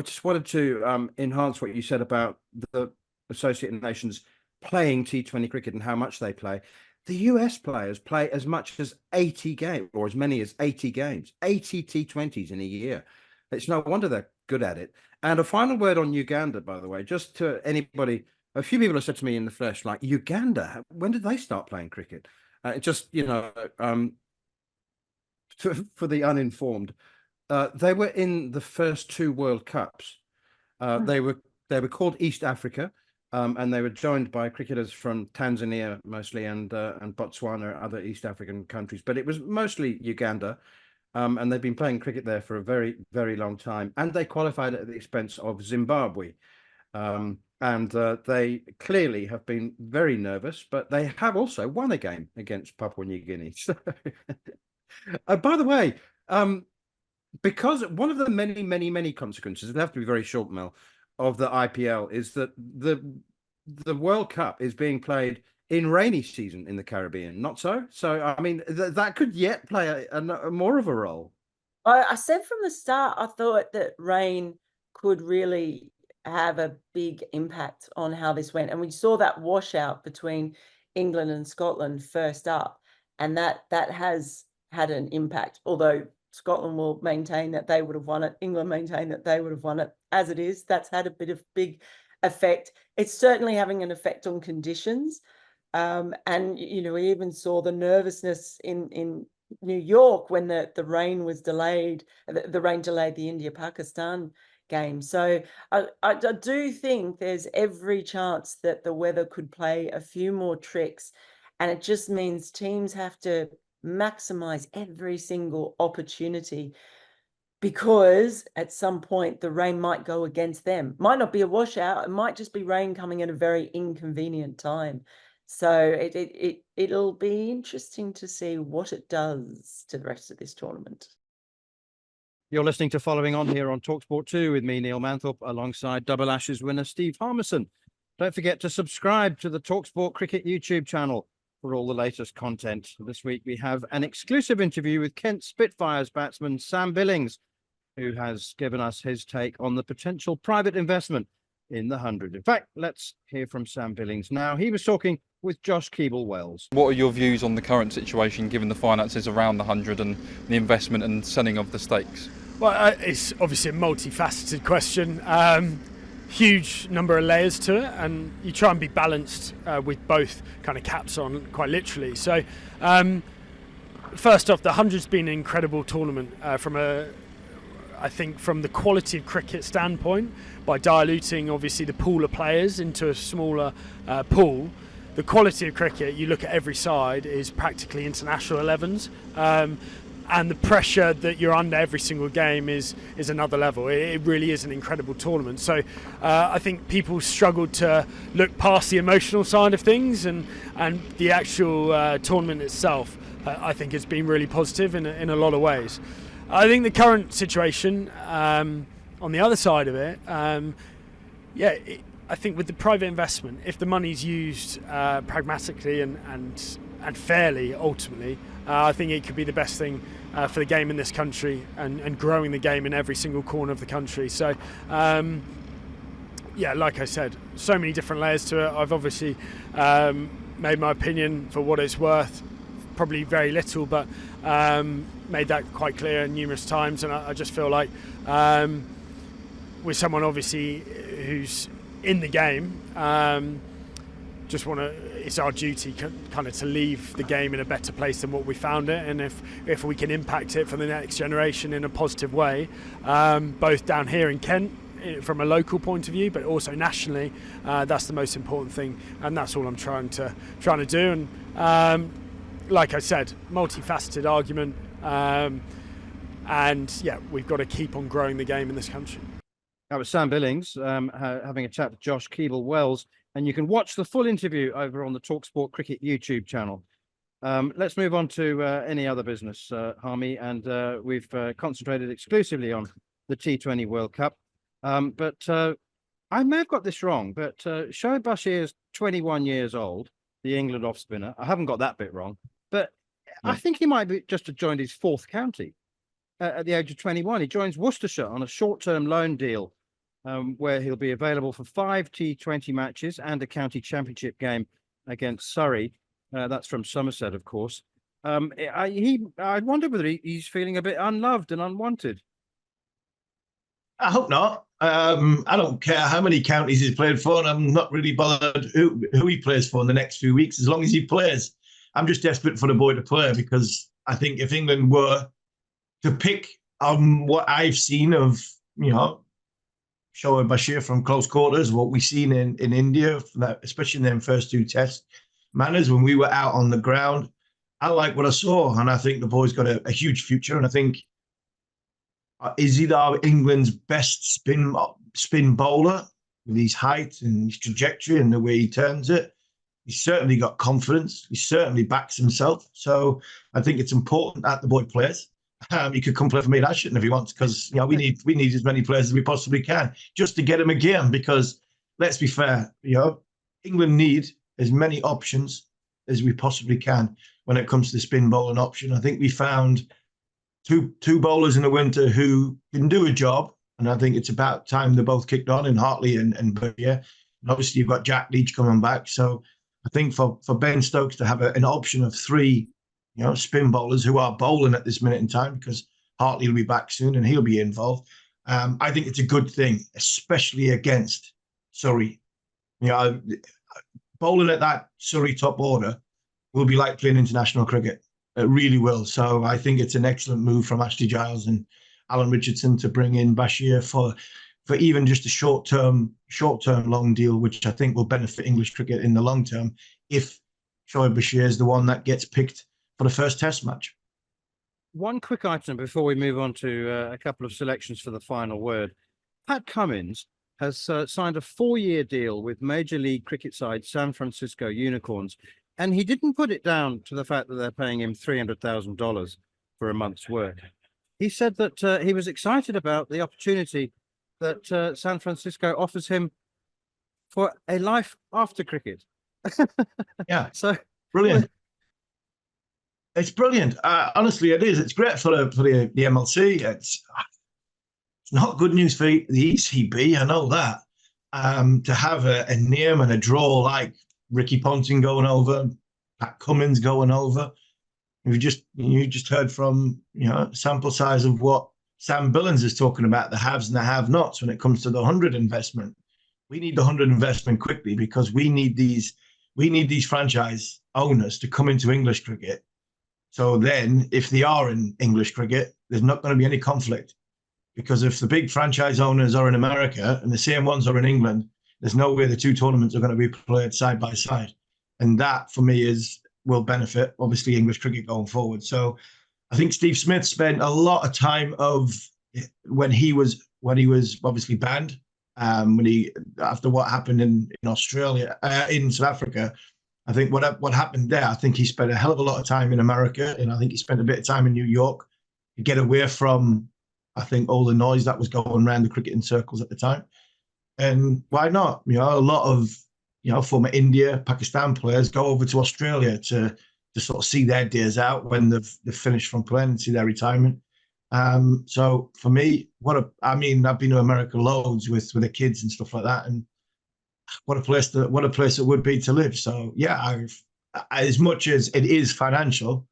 just wanted to enhance what you said about the Associated Nations playing T20 cricket and how much they play. The US players play as much as 80 games, or as many as 80 games, 80 T20s in a year. It's no wonder they're good at it. And a final word on Uganda, by the way, just to anybody, a few people have said to me in the flesh, like, Uganda, when did they start playing cricket? For the uninformed, they were in the first 2 World Cups. They were called East Africa, and they were joined by cricketers from Tanzania mostly and Botswana, other East African countries. But it was mostly Uganda, and they've been playing cricket there for a very, very long time. And they qualified at the expense of Zimbabwe. And they clearly have been very nervous, but they have also won a game against Papua New Guinea. So, by the way, because one of the many, many, many consequences, they have to be very short, Mel, of the IPL is that the World Cup is being played in rainy season in the Caribbean. Not so? So, I mean, that could yet play a more of a role. I said from the start, I thought that rain could really have a big impact on how this went. And we saw that washout between England and Scotland first up. And that has had an impact, although Scotland will maintain that they would have won it. England maintain that they would have won it. As it is, that's had a big effect. It's certainly having an effect on conditions. And, we even saw the nervousness in New York when the rain was delayed. The rain delayed the India-Pakistan game. So I do think there's every chance that the weather could play a few more tricks. And it just means teams have to maximize every single opportunity, because at some point the rain might go against them. Might not be a washout, it might just be rain coming at a very inconvenient time. So it'll be interesting to see what it does to the rest of this tournament. You're listening to Following On here on talkSPORT 2 with me, Neil Manthorp, alongside Double Ashes winner Steve Harmison. Don't forget to subscribe to the talkSPORT Cricket YouTube channel for all the latest content. This week we have an exclusive interview with Kent Spitfires batsman Sam Billings, who has given us his take on the potential private investment in the 100. In fact, let's hear from Sam Billings now. He was talking with Josh Keeble-Wells. What are your views on the current situation, given the finances around the 100 and the investment and selling of the stakes? Well, it's obviously a multifaceted question. Huge number of layers to it, and you try and be balanced with both kind of caps on, quite literally. So first off, the 100's been an incredible tournament I think from the quality of cricket standpoint, by diluting obviously the pool of players into a smaller pool. The quality of cricket, you look at every side, is practically international 11s. And the pressure that you're under every single game is another level. It really is an incredible tournament. So I think people struggled to look past the emotional side of things, and the actual tournament itself, I think, has been really positive in a lot of ways. I think the current situation on the other side of it, I think with the private investment, if the money's used pragmatically and fairly, ultimately, I think it could be the best thing for the game in this country and growing the game in every single corner of the country. So, like I said, so many different layers to it. I've obviously made my opinion for what it's worth, probably very little, but made that quite clear numerous times. And I just feel like with someone obviously who's in the game, just want to, it's our duty kind of to leave the game in a better place than what we found it, and if we can impact it for the next generation in a positive way, both down here in Kent from a local point of view, but also nationally, that's the most important thing, and that's all I'm trying to do. And like I said, multifaceted argument, and yeah, we've got to keep on growing the game in this country. That was Sam Billings having a chat with Josh Keeble-Wells, and you can watch the full interview over on the talkSPORT Cricket YouTube channel. Let's move on to any other business, Harmy, and we've concentrated exclusively on the T20 World Cup. But I may have got this wrong, but Shoaib Bashir is 21 years old, the England off spinner. I haven't got that bit wrong, but No. I think he might be just have joined his fourth county at the age of 21. He joins Worcestershire on a short-term loan deal where he'll be available for 5 T20 matches and a county championship game against Surrey. That's from Somerset, of course. I wonder whether he's feeling a bit unloved and unwanted. I hope not. I don't care how many counties he's played for, and I'm not really bothered who he plays for in the next few weeks, as long as he plays. I'm just desperate for the boy to play, because I think if England were to pick on what I've seen of, Shoaib Bashir from close quarters, what we've seen in India, especially in them first 2 test manners when we were out on the ground, I like what I saw, and I think the boy's got a huge future. And I think is he England's best spin bowler with his height and his trajectory and the way he turns it? He's certainly got confidence. He certainly backs himself. So I think it's important that the boy plays. He could come play for me at Ashton if he wants, because we need as many players as we possibly can just to get him a game. Because let's be fair, England need as many options as we possibly can when it comes to the spin bowling option. I think we found two bowlers in the winter who can do a job, and I think it's about time they both kicked on in Hartley and Bashir. And obviously you've got Jack Leach coming back. So I think for Ben Stokes to have an option of 3 spin bowlers who are bowling at this minute in time, because Hartley will be back soon and he'll be involved. I think it's a good thing, especially against Surrey. Bowling at that Surrey top order will be like playing international cricket. It really will. So I think it's an excellent move from Ashley Giles and Alan Richardson to bring in Bashir for even just a short-term long deal, which I think will benefit English cricket in the long term if Shoaib Bashir is the one that gets picked for the first test match. One quick item before we move on to a couple of selections for the final word. Pat Cummins has signed a 4-year deal with Major League Cricket side San Francisco Unicorns, and he didn't put it down to the fact that they're paying him $300,000 for a month's work. He said that he was excited about the opportunity that San Francisco offers him for a life after cricket. Yeah, so brilliant. It's brilliant. Honestly, it is. It's great for the MLC. It's not good news for the ECB. I know that. To have a name and a draw like Ricky Ponting going over, Pat Cummins going over. You just heard from sample size of what Sam Billings is talking about, the haves and the have-nots when it comes to the 100 investment. We need the 100 investment quickly, because we need these franchise owners to come into English cricket. So then, if they are in English cricket, there's not going to be any conflict. Because if the big franchise owners are in America and the same ones are in England, there's no way the 2 tournaments are going to be played side by side. And that, for me, will benefit, obviously, English cricket going forward. So I think Steve Smith spent a lot of time when he was obviously banned, after what happened in Australia, in South Africa. I think what happened there, I think he spent a hell of a lot of time in America, and I think he spent a bit of time in New York to get away from, I think, all the noise that was going around the cricketing circles at the time. And why not? A lot of former India, Pakistan players go over to Australia to sort of see their days out when they've finished from playing and see their retirement. So for me, I've been to America loads with the kids and stuff like that, and what a place it would be to live. So yeah, as much as it is financial,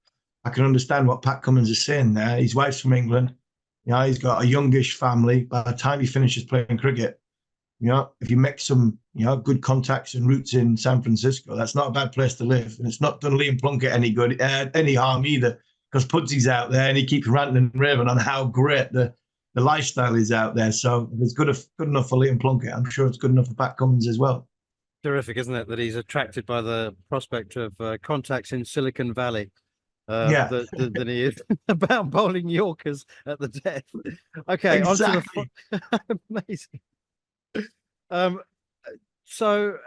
I can understand what Pat Cummins is saying there. His wife's from England. He's got a youngish family. By the time he finishes playing cricket, if you make some, good contacts and routes in San Francisco, that's not a bad place to live. And it's not done Liam Plunkett any harm either, because Pudsy's out there and he keeps ranting and raving on how great the lifestyle is out there. So if it's good enough for Liam Plunkett, I'm sure it's good enough for Pat Cummins as well. Terrific, isn't it, that he's attracted by the prospect of contacts in Silicon Valley than he is about bowling Yorkers at the death. Okay, exactly. Amazing. So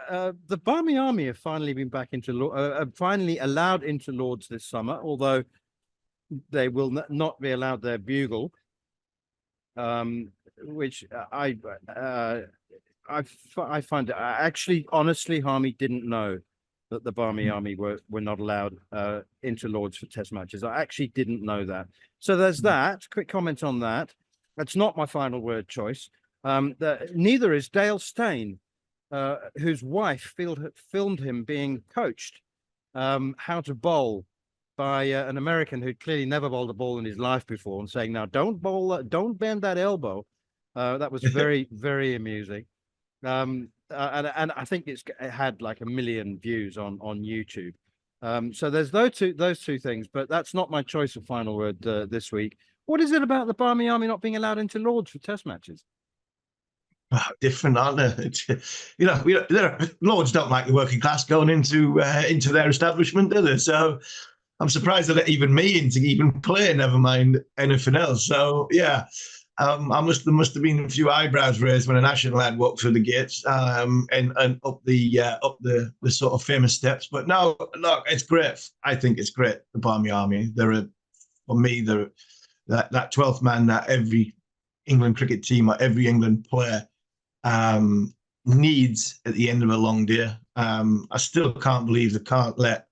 the Barmy Army have finally been back into finally allowed into Lords this summer, although they will not be allowed their bugle, which I find actually, honestly, Harmy didn't know that the Barmy Army were not allowed into Lords for Test matches. I actually didn't know that. So there's that. Quick comment on that. That's not my final word choice. Neither is Dale Steyn, whose wife filmed him being coached how to bowl by an American who clearly never bowled a ball in his life before, and saying, "Now don't bowl, don't bend that elbow." That was very, very amusing. And I think it had like 1 million views on YouTube. So there's those two things, but that's not my choice of final word this week. What is it about the Barmy Army not being allowed into Lords for Test matches? Different, aren't they? Lords don't like the working class going into their establishment, do they? So I'm surprised they let even me in to even play, never mind anything else. So yeah, there must have been a few eyebrows raised when a national lad walked through the gates and up the sort of famous steps. But no, look, it's great. I think it's great. The Barmy Army. That 12th man that every England cricket team or every England player needs at the end of a long day. I still can't believe they can't let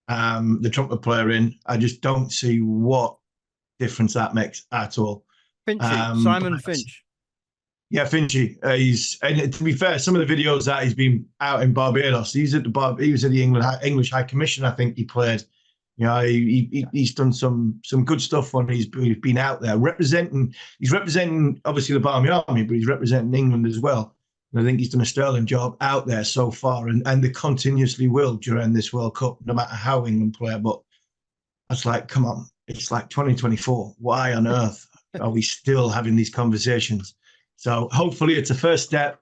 the trumpet player in. I just don't see what difference that makes at all. Simon Finch. Yeah, Finchy. And to be fair, some of the videos that he's been out in Barbados, he was at the English High Commission. I think he played. He's done some good stuff when he's been out there representing. He's representing obviously the Barmy Army, but he's representing England as well. And I think he's done a sterling job out there so far, and they continuously will during this World Cup, no matter how England play. But it's like, come on, it's like 2024. Why on earth are we still having these conversations? So hopefully it's a first step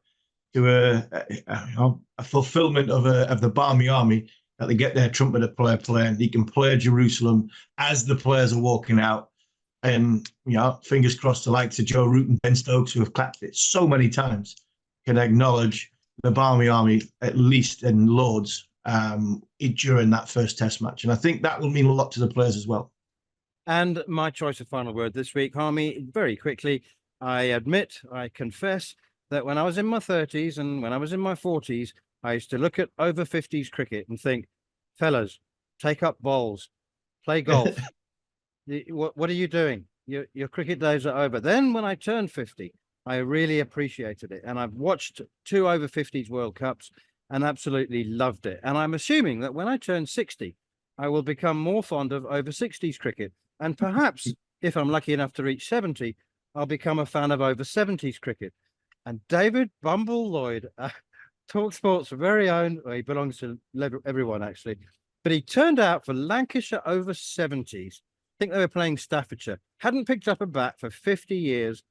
to a fulfillment of the Barmy Army, that they get their trumpeter player playing. He can play Jerusalem as the players are walking out. And, fingers crossed, the likes of Joe Root and Ben Stokes, who have clapped it so many times, can acknowledge the Barmy Army, at least in Lords, during that first Test match. And I think that will mean a lot to the players as well. And my choice of final word this week, Harmy, very quickly, I confess that when I was in my 30s and when I was in my 40s, I used to look at over 50s cricket and think, fellas, take up bowls, play golf. What are you doing? Your cricket days are over. Then when I turned 50, I really appreciated it. And I've watched 2 over 50s World Cups and absolutely loved it. And I'm assuming that when I turn 60, I will become more fond of over 60s cricket. And perhaps if I'm lucky enough to reach 70, I'll become a fan of over 70s cricket. And David Bumble Lloyd, talkSPORT's very own, well, he belongs to everyone actually, but he turned out for Lancashire over 70s. I think they were playing Staffordshire. Hadn't picked up a bat for 50 years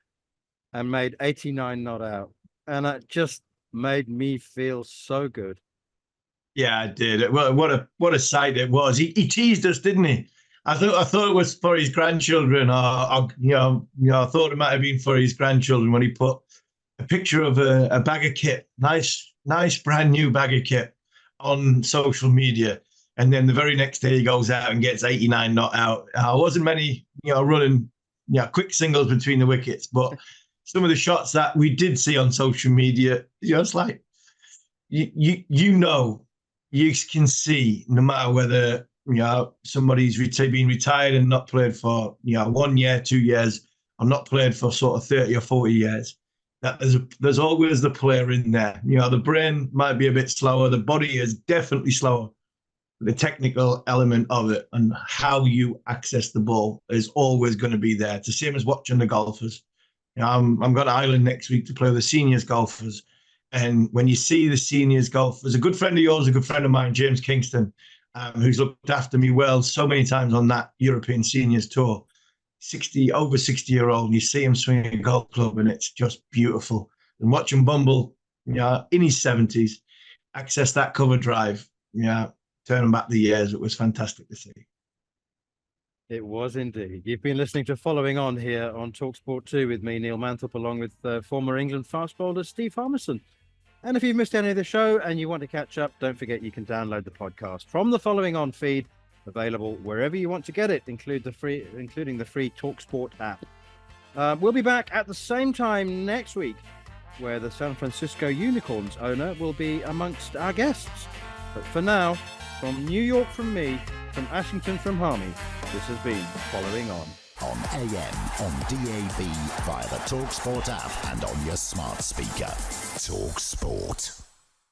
and made 89 not out. And that just made me feel so good. Yeah, I did. Well, what a sight it was. He teased us, didn't he? I thought it was for his grandchildren, or I thought it might have been for his grandchildren when he put a picture of a bag of kit, nice brand new bag of kit, on social media, and then the very next day he goes out and gets 89 not out. Wasn't many, running, quick singles between the wickets, but some of the shots that we did see on social media, it's like you can see, no matter whether somebody's been retired and not played for 1 year, 2 years, or not played for sort of 30 or 40 years. That there's always the player in there. The brain might be a bit slower, the body is definitely slower. The technical element of it and how you access the ball is always going to be there. It's the same as watching the golfers. I'm going to Ireland next week to play with the seniors golfers, And when you see the seniors golf, there's a good friend of yours, a good friend of mine, James Kingston, who's looked after me well so many times on that European seniors tour. Over 60-year-old, and you see him swinging a golf club, and it's just beautiful. And watching Bumble, in his 70s, access that cover drive, turning back the years, it was fantastic to see. It was indeed. You've been listening to Following On here on talkSPORT 2 with me, Neil Manthorp, along with former England fast bowler Steve Harmison. And if you've missed any of the show and you want to catch up, don't forget you can download the podcast from the Following On feed, available wherever you want to get it, including the free talkSPORT app. We'll be back at the same time next week, where the San Francisco Unicorns owner will be amongst our guests. But for now, from New York from me, from Ashington from Harmy, this has been Following On. On AM, on DAB, via the talkSPORT app and on your smart speaker. talkSPORT.